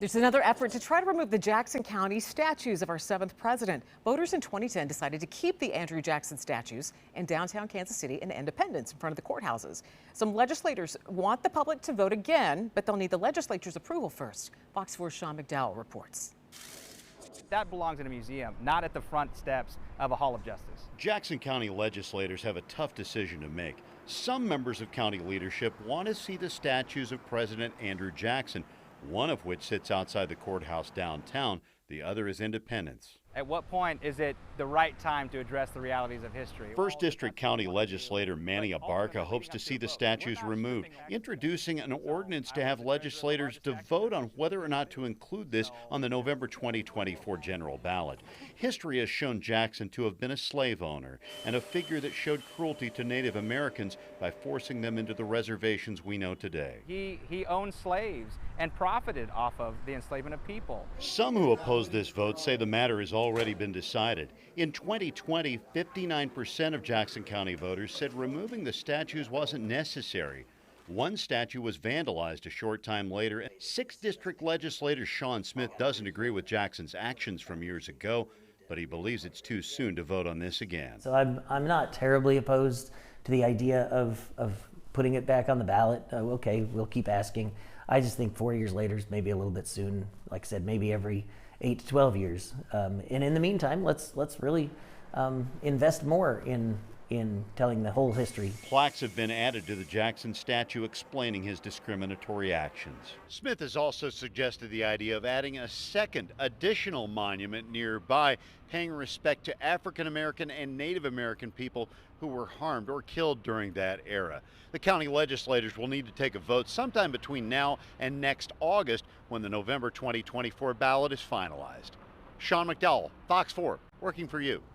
There's another effort to try to remove the Jackson County statues of our seventh president. Voters in 2010 decided to keep the Andrew Jackson statues in downtown Kansas City and Independence in front of the courthouses. Some legislators want the public to vote again, but they'll need the legislature's approval first. Fox 4's Sean McDowell reports. That belongs in a museum, not at the front steps of a Hall of Justice. Jackson County legislators have a tough decision to make. Some members of county leadership want to see the statues of President Andrew Jackson, one of which sits outside the courthouse downtown. The other is Independence. At what point is it the right time to address the realities of history? First District County legislator Manny Abarca hopes to see the statues removed, introducing an ordinance to have legislators to vote on whether or not to include this on the November 2024 general ballot. History has shown Jackson to have been a slave owner and a figure that showed cruelty to Native Americans by forcing them into the reservations we know today. He owned slaves and profited off of the enslavement of people. Some who oppose this vote say the matter has already been decided. In 2020, 59% of Jackson County voters said removing the statues wasn't necessary. One statue was vandalized a short time later. 6th District legislator Sean Smith doesn't agree with Jackson's actions from years ago, but he believes it's too soon to vote on this again. So I'm not terribly opposed to the idea of putting it back on the ballot. Okay, we'll keep asking. I just think 4 years later is maybe a little bit soon. Like I said, maybe every 8 to 12 years. And in the meantime, let's really invest more in telling the whole history. Plaques have been added to the Jackson statue explaining his discriminatory actions. Smith has also suggested the idea of adding a second additional monument nearby, paying respect to African American and Native American people who were harmed or killed during that era. The county legislators will need to take a vote sometime between now and next August when the November 2024 ballot is finalized. Sean McDowell, Fox 4, working for you.